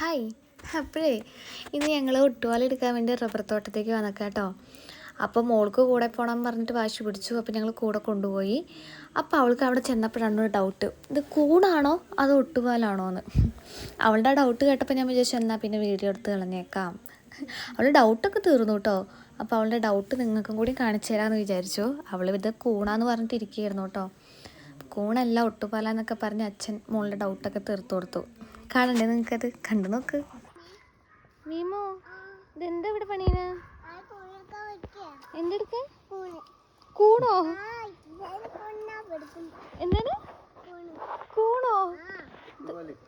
Hi. അപ്പോഴേ ഇന്ന് ഞങ്ങൾ ഒട്ടുപാലം എടുക്കാൻ വേണ്ടി റബ്ബർ തോട്ടത്തേക്ക് വന്നേക്കാം കേട്ടോ. അപ്പോൾ മോൾക്ക് കൂടെ പോകണം പറഞ്ഞിട്ട് വാശി പിടിച്ചു. അപ്പോൾ ഞങ്ങൾ കൂടെ കൊണ്ടുപോയി. അപ്പോൾ അവൾക്ക് അവിടെ ചെന്നപ്പോഴാണ് ഒരു ഡൗട്ട്, ഇത് കൂണാണോ അതോ ഒട്ടുപാലാണോ എന്ന്. അവളുടെ ഡൗട്ട് കേട്ടപ്പോൾ ഞാൻ വിചാരിച്ചു എന്നാൽ പിന്നെ വീഡിയോ എടുത്ത് കളഞ്ഞേക്കാം. അവളുടെ ഡൗട്ടൊക്കെ തീർന്നു കേട്ടോ. അപ്പോൾ അവളുടെ ഡൗട്ട് നിങ്ങൾക്കും കൂടി കാണിച്ചു തരാമെന്ന് വിചാരിച്ചു. അവൾ ഇത് കൂണാന്ന് പറഞ്ഞിട്ട് ഇരിക്കുകയായിരുന്നു കേട്ടോ. കൂണല്ല ഒട്ടുപാല എന്നൊക്കെ പറഞ്ഞ് അച്ഛൻ മോളുടെ ഡൗട്ടൊക്കെ തീർത്തു കൊടുത്തു. കാണണ്ടേ നിങ്ങൾക്കത്? കണ്ടു നോക്ക്. മീമോ, ഇതെന്താ ഇവിടെ പണീന്? എന്തെടുക്ക? കൂണോ? എന്താണ് കൂണോ?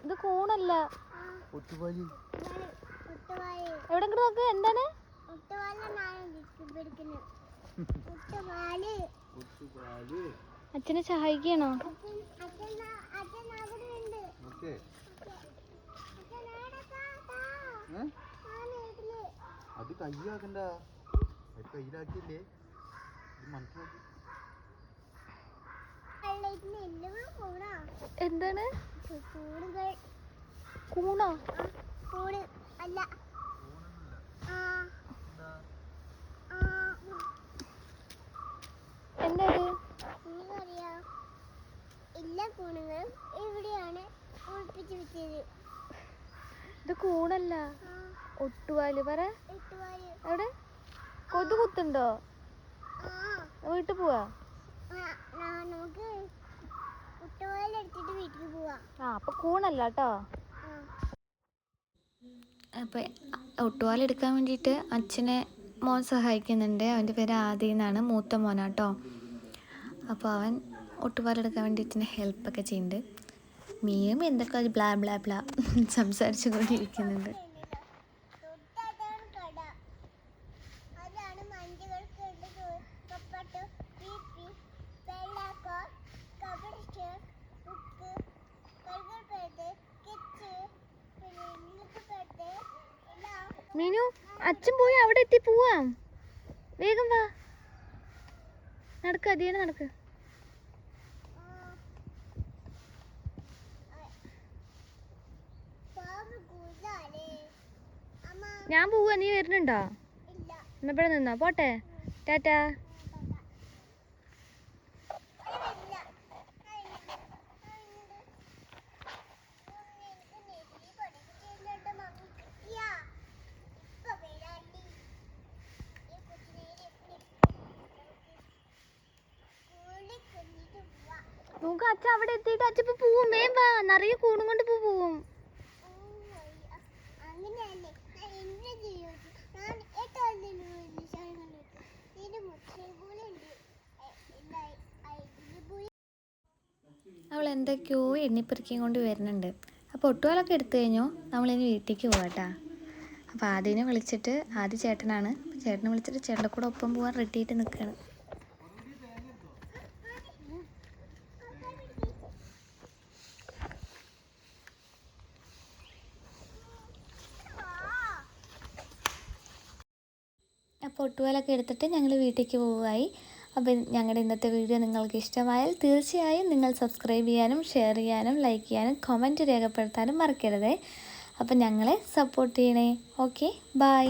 ഇത് കൂണല്ല. എവിടെ നോക്ക്. എന്താണ്? അച്ഛനെ സഹായിക്കണോ? അത് കയ്യാക്കണ്ട, കയ്യിലാക്കിയില്ലേ മനസ്സിലാക്കി. എന്താണ് കൂണോ? അല്ല, എന്താ എല്ലാ കൂണുകളും എവിടെയാണ് ഒളിപ്പിച്ചു വെച്ചത്? ഇത് കൂണല്ല, ഒട്ടുപാല്. പറ എവിടെ? കൊതു കുത്തുണ്ടോ? വീട്ടിൽ പോവാ. അപ്പൊ കൂണല്ല കേട്ടോ. അപ്പൊ ഒട്ടുപാൽ എടുക്കാൻ വേണ്ടിയിട്ട് അച്ഛനെ മോൻ സഹായിക്കുന്നുണ്ട്. അവൻ്റെ പേര് ആദി എന്നാണ്, മൂത്ത മോനാട്ടോ. അപ്പോൾ അവൻ ഒട്ടുപാലെടുക്കാൻ വേണ്ടിയിട്ട് ഹെൽപ്പൊക്കെ ചെയ്യുന്നുണ്ട്. മീയും എന്തൊക്കെ ബ്ലാ ബ്ലാ ബ്ലാ സംസാരിച്ചു കൊണ്ടിരിക്കുന്നുണ്ട്. മീനു, അച്ഛൻ പോയി അവിടെ എത്തി പോവാം. വേഗം വാ, നടക്ക്. അതിയാണ് നടക്ക്. ഞാൻ പോവാ, നീ വരുന്നുണ്ടോ? എന്നപ്പോഴ നിന്നോ? പോട്ടെ, ടാറ്റാ. നോക്ക്, അച്ഛൻ അവിടെ എത്തിയിട്ട് അച്ഛൻ ഇപ്പൊ പോവും. വേം വാ, നിറയെ കൂണും കൊണ്ട് പോവും. അവൾ എന്തൊക്കെയോ എണ്ണിപ്പെറുക്കിയും കൊണ്ട് വരുന്നുണ്ട്. അപ്പോൾ ഒട്ടുപാലൊക്കെ എടുത്തു കഴിഞ്ഞോ നമ്മളിനി വീട്ടിലേക്ക് പോകാട്ടാ. അപ്പോൾ ആദ്യനെ വിളിച്ചിട്ട്, ആദ്യ ചേട്ടനാണ്, ചേട്ടനെ വിളിച്ചിട്ട് ചേട്ടൻ്റെ കൂടെ ഒപ്പം പോകാൻ റെഡി ആയിട്ട് നിൽക്കുകയാണ്. അപ്പോൾ ഒട്ടുപാലൊക്കെ എടുത്തിട്ട് ഞങ്ങൾ വീട്ടിലേക്ക് പോവുകയായി. അപ്പോൾ ഞങ്ങളുടെ ഇന്നത്തെ വീഡിയോ നിങ്ങൾക്ക് ഇഷ്ടമായാൽ തീർച്ചയായും നിങ്ങൾ സബ്സ്ക്രൈബ് ചെയ്യാനും ഷെയർ ചെയ്യാനും ലൈക്ക് ചെയ്യാനും കമൻറ്റ് രേഖപ്പെടുത്താനും മറക്കരുതേ. അപ്പോൾ ഞങ്ങളെ സപ്പോർട്ട് ചെയ്യണേ. Okay, by.